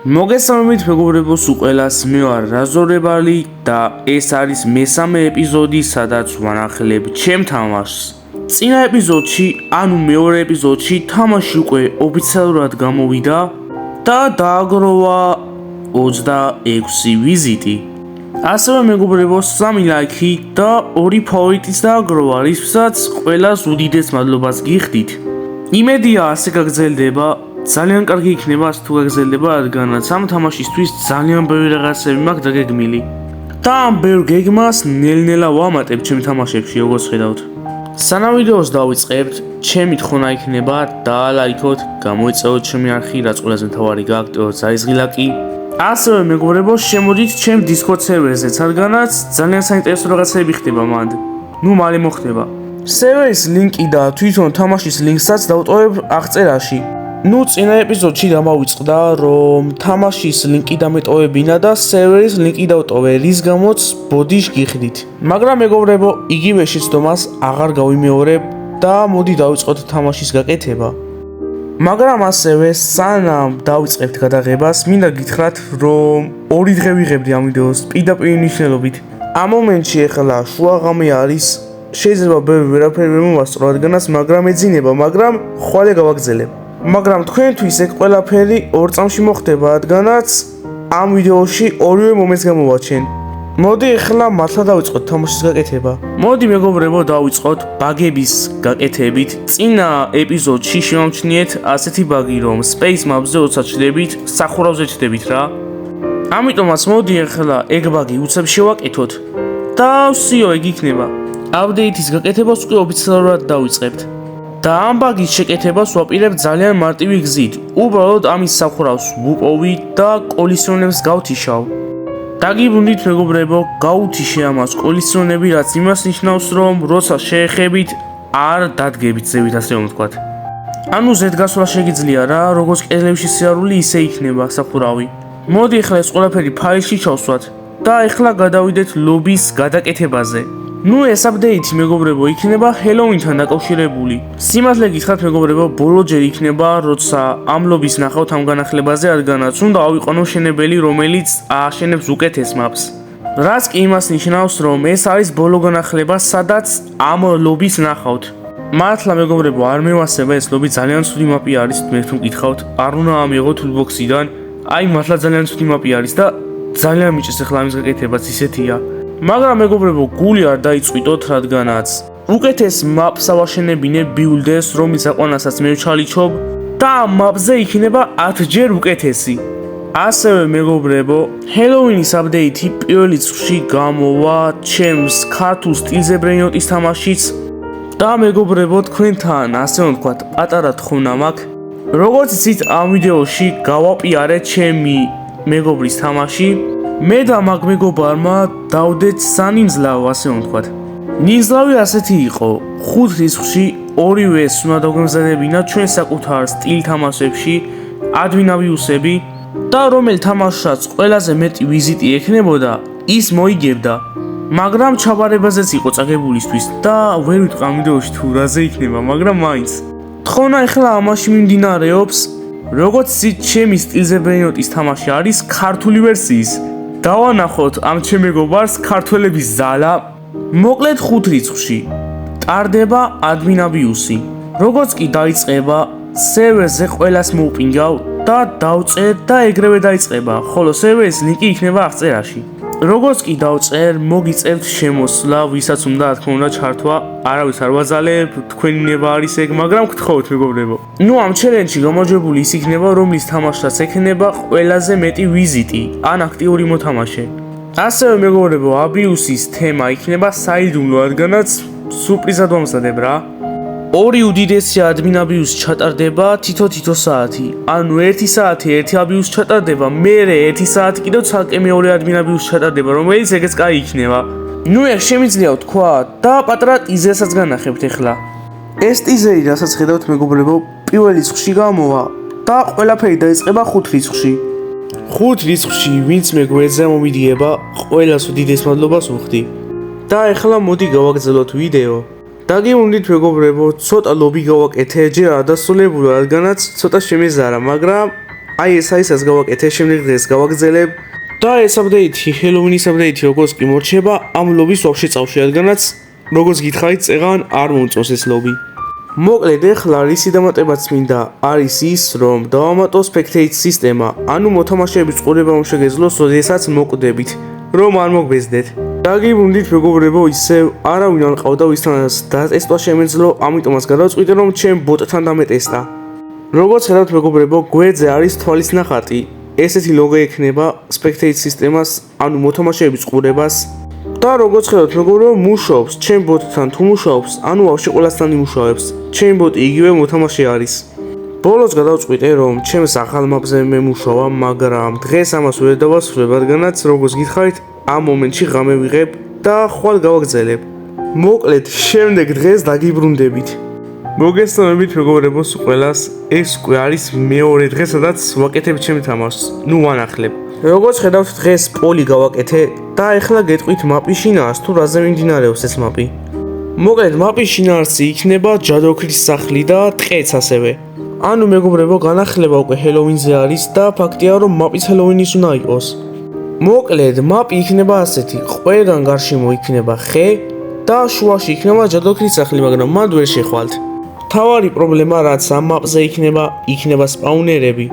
მოგესალმებით მეგობრებო, ყველას მე ვარ რაზორებალი და ეს არის მესამე ეპიზოდი, სადაც ვანახლებ ჩემ თამაშს. წინა ეპიზოდში, ანუ მეორე ეპიზოდში თამაში უკვე ოფიციალურად გამოვიდა და დააგროვა 26 ვიზიტი. ასევე მეგობრებო, 3 ლაიქი და 2 ფავორიტის დააგროვა, რისთვისაც ყველას უდიდეს მადლობას გიხდით. იმედია ასე გაგრძელდება. ძალიან კარგი იქნება თუ გაგრძელდება, რადგანაც ამ თამაშისთვის ძალიან ბევრი რაღაცები მაქვს დაგეგმილი. და ამ ბევრ გეგმას ნელ-ნელა ვამატებ ჩემ თამაშებში, როგორც ხედავთ. სანამ ვიდეოს დავიწყებთ, ჩემი თხოვნა იქნება დაალაიქოთ, გამოიწევოთ ჩემი არხი, რაც ყველაზე მთავარი გააქტიუროთ ზაისღილაკი. ასევე მეგობრებო, შემოდით ჩემ Discord სერვერზეც, რადგანაც ძალიან საინტერესო რაღაცები ხდება მანდ. მალე მოხდება. სერვერის ლინკი და თვითონ თამაშის ლინკსაც დავტოვებ აღწერაში. წინა ეპიზოდში დამავიწყდა, რომ თამაშის ლინკი დამეტოვებინა და სერვერის ლინკი დავტოვე, რის გამოც ბოდიშ გიხდით. მაგრამ მეგობრებო, იგივე შეცდომას აღარ გავიმეორებ და მოდი დავიწყოთ თამაშის გაკეთება. მაგრამ ასევე სანამ დავიწყებთ გადაღებას, მინდა გითხრათ, რომ 2 დღე ვიღებდი ამ ვიდეოს პირდაპირ მნიშვნელობით. ამ მომენტში ახლა შუაღამე არის, შეიძლება ვერაფერი ვერ მომასწრო, რადგანაც მაგრამ ეძინება, მაგრამ ხვალე გავაგრძელებ. მაგრამ თქვენთვის ეგ ყველაფერი 2 წამში მოხდება, რადგანაც ამ ვიდეოში ორივე მომენტს გამოვაჩენ. მოდი ახლა მართლა დავიწყოთ თამაშის გაკეთება. მოდი მეგობრებო, დავიწყოთ ბაგების გაკეთებით. წინა ეპიზოდში შევამჩნიეთ ასეთი ბაგი, რომ space map-ზე როცა ჩდებით, სახურავზე ჩდებით რა. ამიტომაც მოდი ახლა ეგ ბაგი უცებ შევაკეთოთ და ვსიო, ეგ იქნება. აპდეიტის გაკეთებას უკვე ოფიციალურად დავიწყებთ. და ამ ბაგის შეკეთებას ვაპირებ ძალიან მარტივი გზით. უბრალოდ ამის სახურავს ვუპოვი და კოლისიონებს გავთიშავ. დაგიბრუნდით მეგობრებო, გაუთიშე ამას კოლისიონები, რაც იმას ნიშნავს, რომ როცა შეეხებით არ დადგებით ზევით, ასე რომ ვთქვათ. ანუ ზედგასვლა შეგიძლია რა, როგორც კედლებში სიარული, ისე იქნება სახურავი. მოდი ახლა ეს ყველაფერი ფაილში ჩავსვათ და ახლა გადავიდეთ ლობის გადაკეთებაზე. ეს აპდეიტი მეგობრებო იქნება ჰელოუინთან დაკავშირებული. სიმართლე გითხრათ მეგობრებო, ბოლო ჯერ იქნება, როცა ამ ლობის ნახავთ ამ განახლებაზე, რადგანაც უნდა ავიყვანო მშენებელი, რომელიც ააშენებს უკეთეს maps. რაც კი იმას ნიშნავს, რომ ეს არის ბოლო განახლება, სადაც ამ ლობის ნახავთ. მართლა მეგობრებო, არ მევასება, ეს ლობი ძალიან ცუდი მაპი არის, მე თუ მკითხავთ, არ უნდა ამიღო toolbox-იდან. მართლა ძალიან ცუდი მაპი არის და ძალიან მიჭირს ახლა ამის გაკეთებაც ისეთია. მაგრამ მეგობრებო, გული არ დაიწვიტოთ, რადგანაც უკეთეს maps ავაშენებინე build-ს, რომლის აყვანასაც მე ვჩალიჩობ და ამ map-ზე იქნება 10 ჯერ უკეთესი. ასევე მეგობრებო, ჰელოუინის აპდეიტი პირველ რიცხვში გამოვა ჩემს ქართულ სტილზე ბრეინოტის თამაშიც და მეგობრებო, თქვენთან ასე რომ ვთქვათ, პატარა თხოვნა მაქვს. როგორც იცით, ამ ვიდეოში გავაპიარე ჩემი მეგობრის თამაში. მე და მაგ მეგობარმა დავდეთ სანიმძლავ, ასე რომ ვთქვათ. ნიმძლავი ასეთი იყო, 5 რიცხვში ორივეს უნდა დაგვემზადებინა ჩვენ საკუთარ სტილ თამაშებში, ადმინავიუსები და რომელ თამაშსაც ყველაზე მეტი ვიზიტი ექნებოდა, ის მოიგებდა. მაგრამ ჩაბარებაზეც იყო წაგებულისთვის და ვერ ვიტყვი ამ ვიდეოში თუ რაზე იქნება, მაგრამ მაინც. თხოვნა ახლა ამაში მიმდინარეობს, როგორც იცით, ჩემი სტილზე ბრეინოტის თამაში არის ქართული ვერსიის. დავანახოთ ამ ჩემ მეგობარს ქართველების ზალა. მოკლედ 5 რიცხვში ტარდება ადმინავიუსი. როგორც კი დაიწყება, სერვერზე ყველას მოუპინგავ და დავწერ და ეგრევე დაიწყება, ხოლო სერვერის ლინკი იქნება აღწერაში. როგორც კი დავწერ, მოგიწევთ შემოსვლა, ვისაც უნდა რა თქმა უნდა ჩართვა. არავის არ ვაძალებ, თქვენი ნება არის ეგ, მაგრამ გთხოვთ მეგობრებო. ამ ჩელენჯში გამარჯვებული ის იქნება, რომლის თამაშსაც ექნება ყველაზე მეტი ვიზიტი, ან აქტიური მოთამაშე. ასევე მეგობრებო, აბიუსის თემა იქნება საიდუმლო, რადგანაც სურპრიზად ვამზადებ რა. 2 უდიდესი ადმინავიუსი ჩატარდება თითო საათი. ანუ 1 საათი 1 აბიუსი ჩატარდება, მერე 1 საათი კიდევ ცალკე მეორე ადმინავიუსი ჩატარდება, რომელიც ეგეც კაი იქნება. ეგ შემიძლია ვთქვა და პატარა ტიზერსაც განახებთ ახლა. ეს ტიზერი, რასაც ხედავთ მეგობრებო, პირველ რიცხვში გამოვა და ყველაფერი დაიწყება 5 რიცხვში. 5 რიცხვში ვინც მე გვერდზე მომიდიება, ყველას უდიდეს მადლობას ვუხდი. და ახლა მოდი გავაგრძელოთ ვიდეო. დაგიბრუნდით მეგობრებო, ცოტა ლობი გავაკეთე, ჯერ არ დასრულებულა, რადგანაც ცოტა შემეზარა, მაგრამ აი ეს არის ეს გავაკეთე, შემდეგ დღეს გავაგრძელებ და ეს აპდეითი, ჰელოვინის აპდეითი როგორც კი მორჩება, ამ ლობის ვაფშე წავში, რადგანაც როგორც გითხარით, წეღან არ მომწონს ეს ლობი. მოკლედ ეხლა რისი დამატებაც მინდა არის ის, რომ დავამატო spectate სისტემა, ანუ მოთამაშეების ყურება შეგეძლოს, როდესაც მოკვდებით, რომ არ მოგბეზდეთ. დაგიბრუნდით მეგობრებო, ისევ არავინ არ ყავდა ვისთანაც დატესტვა შემეძლო, ამიტომაც გადავწყვიტე რომ ჩემ ბოტთან დამეტესტა. როგორც ხედავთ მეგობრებო, გვერდზე არის თვალის ნახატი. ესეთი ლოგო ექნება spectate სისტემას, ანუ მოთამაშეების ყურებას. და როგორც ხედავთ მეგობრებო, მუშაობს ჩემ ბოტთან თუ მუშაობს, ანუ ვაფშე ყველასთან იმუშავებს. ჩემი ბოტი იგივე მოთამაშე არის. ბოლოს გადავწყვიტე რომ ჩემს ახალ მაპზე მემუშავა, მაგრამ დღეს ამას ვერ დავასრულებ, რადგანაც როგორც გითხარით, ამ მომენტში ღამე ვიღებ და ხვალ გავაგრძელებ. მოკლედ, შემდეგ დღეს დაგიბრუნდებით. მოგესალმებით მეგობრებო ყველას, ეს უკვე არის მეორე დღე, სადაც ვაკეთებ ჩემ თამაშს. ნუ ვანახლებ. როგორც ხედავთ, დღეს პოლი გავაკეთე და ეხლა გეტყვით მაპის შინაარსს თუ რაზე მიმდინარეობს ეს მაპი. მოკლედ, მაპის შინაარსი იქნება ჯადოქრის სახლი და ტყეც ასევე. ანუ მეგობრებო, განახლება უკვე ჰელოვინზე არის და ფაქტია რომ მაპის ჰელოვინის უნდა იყოს. მოკლედ, მაპი იქნება ასეთი, ყველგან გარშემო იქნება ხე და შუაში იქნება ჯადოქრის სახლი, მაგრამ მანდ ვერ შეხვალთ. თავარი პრობლემა რაც ამ მაპზე იქნება სპაუნერები.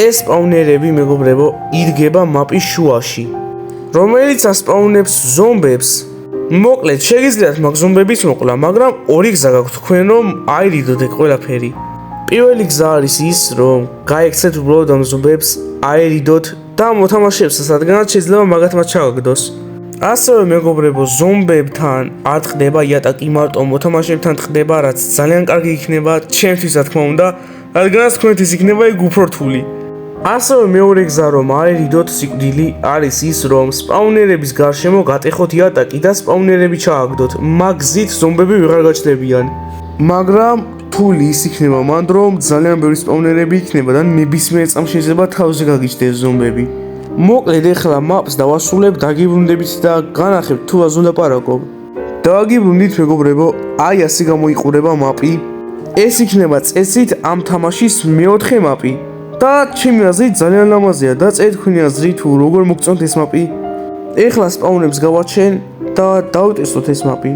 ეს სპაუნერები მეგობრებო, იდგება მაპის შუაში, რომელიც ასპაუნებს ზომბებს. მოკლედ, შეგიძლიათ მაგ ზომბების მოყლა, მაგრამ ორი გზა გაქვთ თქვენ რომ აირიდოთ ეგ ყველაფერი. პირველი გზა არის ის, რომ გაიქცეთ უბრალოდ ამ ზომბებს, აირიდოთ და მოთამაშეებს რადგანაც შეიძლება მაგათმა ჩააგდოს. ასევე მეგობრებო, ზომბებთან არ ხდება იატაკი, მარტო მოთამაშეებთან ხდება, რაც ძალიან კარგი იქნება ჩემთვის რა თქმა უნდა, რადგანაც თქვენთვის იქნება ეგ უფრო რთული. ასევე მეორე გზა რომ აირიდოთ სიკვდილი არის ის, რომ სპაუნერების გარშემო გატეხოთ იატაკი და სპაუნერები ჩააგდოთ, მაგ გზით ზომბები ვეღარ გაჩნდებიან. მაგრამ რთული ის იქნება მანდ, რომ ძალიან ბევრი სპაუნერები იქნება და ნებისმიერ წამს შეიძლება თავზე გაგიჩნდეს ზომბები. მოკლედ, ეხლა მაპს დავასრულებ, დაგიბრუნდებით და განახებთ თუ რაზე ვლაპარაკობ. დაგიბრუნდით მეგობრებო, აი ასე გამოიყურება მაპი. ეს იქნება წესით ამ თამაშის მეოთხე მაპი. და ჩემი აზრით ძალიან ლამაზია და წერთ თქვენი აზრი თუ როგორ მოგწონთ ეს მაპი. ეხლა სპაუნებს გავაჩენ და დავტესტოთ ეს მაპი.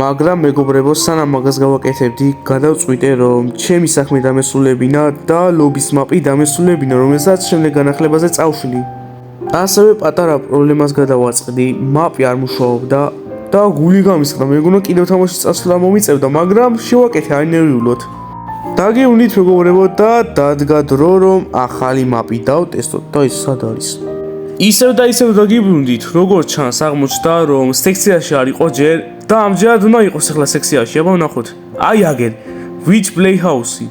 მაგრამ მეგობრებო, სანამ მაგას გავაკეთებდი, გადავწყვიტე რომ ჩემი საქმე დამესრულებინა და ლობის მაპი დამესრულებინა, რომელსაც შემდეგ განახლებაზე წავშლი. ასევე პატარა პრობლემას გადავაწყდი, მაპი არ მუშაობდა და გული გამისხდა, მეგონა კიდევ თამაშის წასვლა მომიწევდა, მაგრამ შევაკეთე არ ნერვიულოთ. დაგიბრუნდით მეგობრებო და დადგა დრო რომ ახალი მაპი დავტესტოთ და ის სად არის. ისევ დაგიბრუნდით, როგორც ჩანს აღმოჩნდა რომ სექციაში არ იყო ჯერ და ამჯერად უნდა იყოს ახლა სექციაში, აბა ვნახოთ. აი აგერ, Witch Playhouse-ი.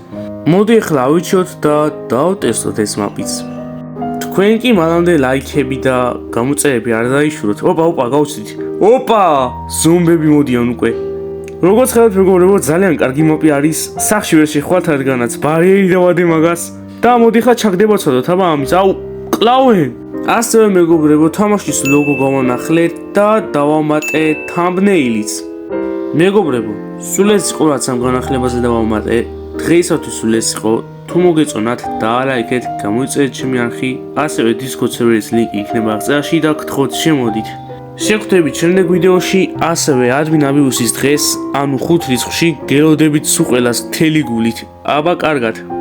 მოდი ახლა ავიჩიოთ და დავტესტოთ ეს მაპიც. თქვენ კი მანამდე ლაიქები და გამოწერები არ დაიშუროთ. ოპა, გავუცდით. ოპა, ზომბები მოდიან უკვე. როგორც ხედავთ მეგობრებო, ძალიან კარგი მაპი არის, სახში ვერ შეხვალთ, რადგანაც ბარიერი დავადე მაგას და მოდი ხა ჩაგდება ცოდოთ, აბა ამის, აუ, კლავენ. ასევე მეგობრებო, თამაშის ლოგო გავანახლეთ და დავამატე thumbnail-იც. მეგობრებო, სულ ეს იყო რაც ამ განახლებაზე დავამატე. დღეისათვის სულ ეს იყო. თუ მოგეწონათ, დაალაიქეთ, გამოიწერეთ ჩემი არხი, ასევე Discord server-ის ლინკი იქნება აღწერაში და გთხოვთ შემოდით. შევხვდებით შემდეგ ვიდეოში, ასევე ადმინ აბიუსის დღეს, ანუ 5 რიცხვში, გელოდებით სულ ყველას მთელი გულით. აბა კარგად.